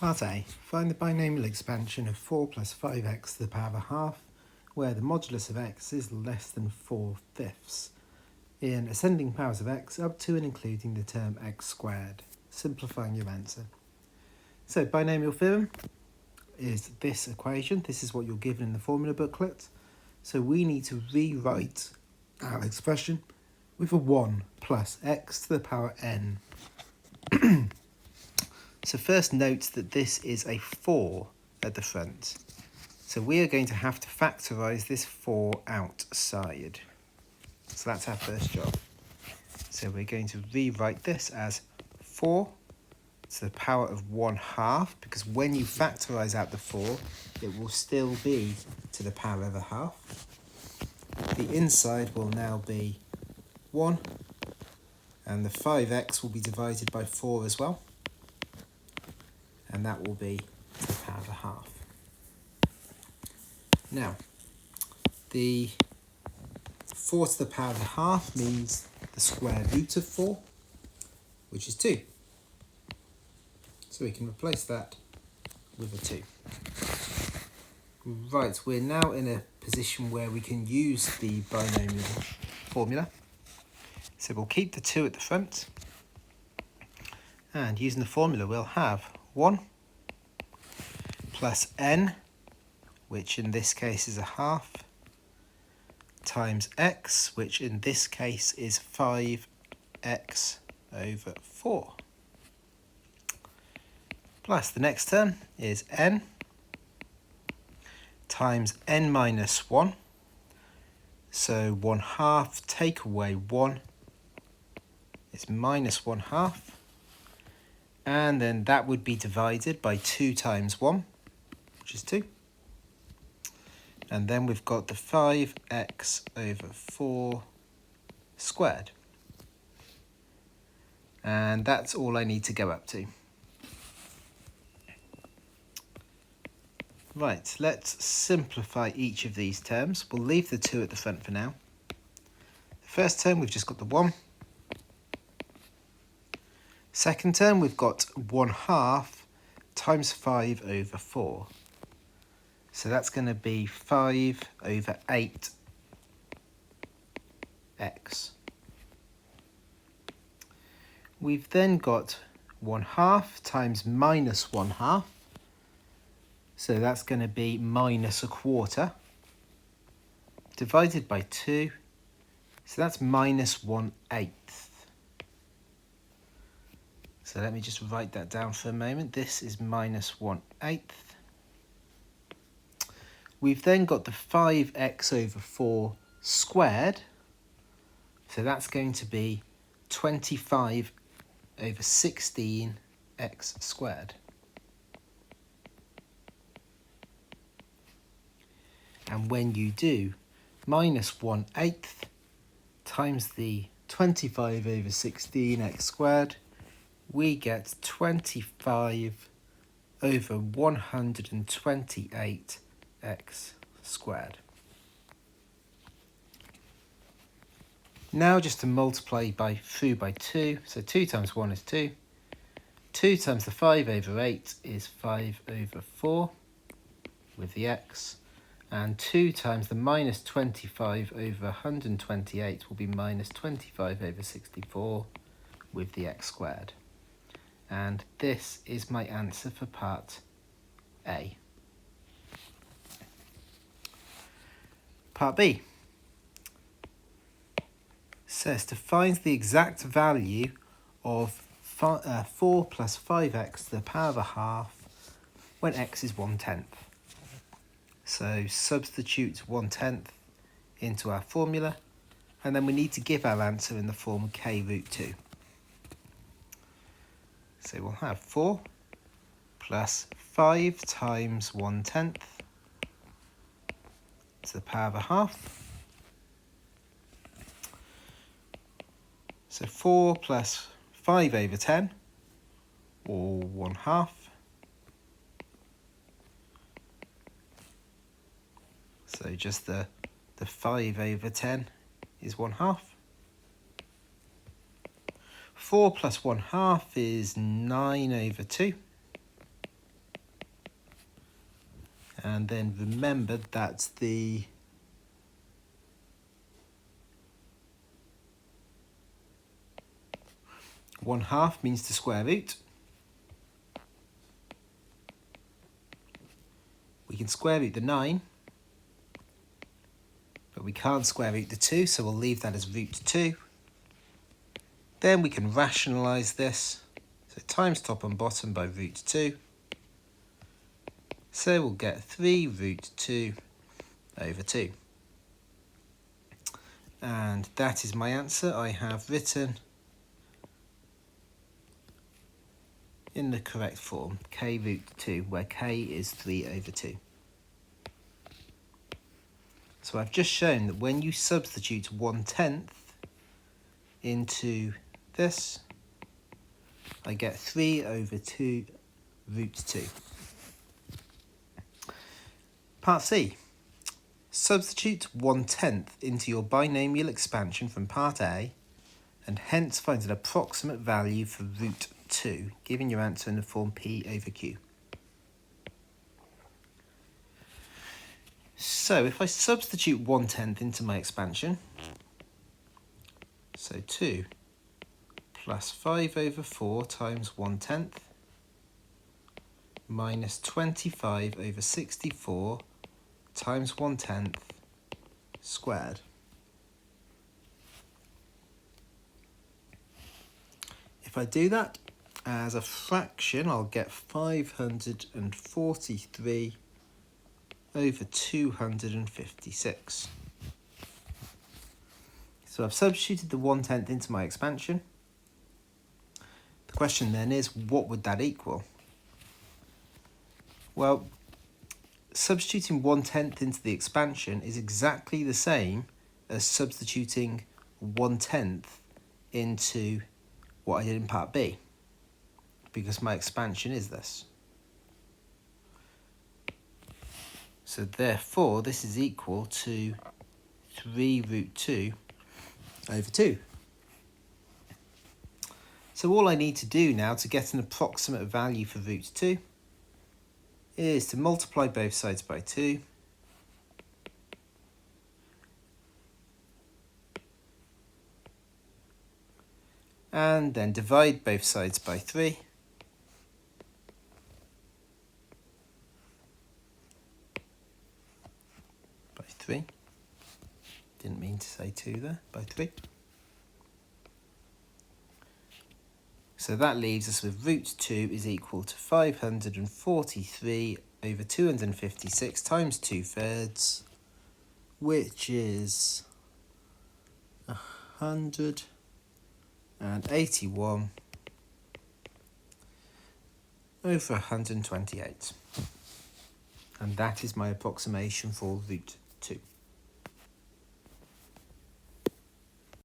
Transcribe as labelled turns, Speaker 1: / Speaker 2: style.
Speaker 1: Part A. Find the binomial expansion of 4 plus 5x to the power of a half, where the modulus of x is less than 4/5 in ascending powers of x up to and including the term x squared, simplifying your answer. So binomial theorem is this equation. This is what you're given in the formula booklet. So we need to rewrite our expression with a 1 plus x to the power n. So first note that this is a 4 at the front. So we are going to have to factorise this 4 outside. So that's our first job. So we're going to rewrite this as 4 to the power of 1/2, because when you factorise out the 4, it will still be to the power of a half. The inside will now be 1, and the 5x will be divided by 4 as well. And that will be to the power of a half. Now, the 4 to the power of a half means the square root of 4, which is 2. So we can replace that with a 2. Right, we're now in a position where we can use the binomial formula. So we'll keep the 2 at the front. And using the formula, we'll have 1 plus n, which in this case is a half, times x, which in this case is 5x over 4. Plus the next term is n times n minus 1. So 1/2 take away 1 is minus 1/2. And then that would be divided by 2 times 1, which is 2. And then we've got the 5x over 4 squared. And that's all I need to go up to. Right, let's simplify each of these terms. We'll leave the 2 at the front for now. The first term, we've just got the 1. Second term, we've got 1/2 times 5 over 4. So that's going to be 5 over 8x. We've then got 1/2 times minus 1/2. So that's going to be minus 1/4. Divided by 2. So that's minus 1/8. So let me just write that down for a moment. This is minus 1/8. We've then got the 5x over 4 squared. So that's going to be 25 over 16x squared. And when you do minus 1/8 times the 25 over 16x squared, we get 25 over 128x squared. Now just to multiply through by 2, so 2 times 1 is 2. 2 times the 5 over 8 is 5 over 4 with the x. And 2 times the minus 25 over 128 will be minus 25 over 64 with the x squared. And this is my answer for part A. Part B says to find the exact value of 4 plus 5x to the power of a half when x is 1/10. So substitute 1/10 into our formula, and then we need to give our answer in the form k root 2. So we'll have 4 plus 5 times 1/10 to the power of a half. So 4 plus 5 over 10, or 1/2. So just the 5 over 10 is 1/2. 4 plus 1/2 is 9 over 2. And then remember that the ½ means the square root. We can square root the 9, but we can't square root the 2, so we'll leave that as root 2. Then we can rationalise this, so times top and bottom by root 2. So we'll get 3 root 2 over 2. And that is my answer. I have written in the correct form, k root 2, where k is 3 over 2. So I've just shown that when you substitute 1/10 into this, I get 3 over 2 root 2. Part C. Substitute 1/10 into your binomial expansion from part A, and hence find an approximate value for root 2, giving your answer in the form P over Q. So if I substitute 1/10 into my expansion, so 2 plus 5 over 4 times 1/10 minus 25 over 64 times 1/10 squared. If I do that as a fraction, I'll get 543 over 256. So I've substituted the 1/10 into my expansion. The question then is, what would that equal? Well, substituting 1/10 into the expansion is exactly the same as substituting 1/10 into what I did in part B, because my expansion is this. So therefore, this is equal to 3 root 2 over 2. So all I need to do now to get an approximate value for root 2 is to multiply both sides by 2. And then divide both sides by 3. By 3. Didn't mean to say 2 there, by 3. So that leaves us with root 2 is equal to 543 over 256 times 2/3, which is 181 over 128. And that is my approximation for root 2.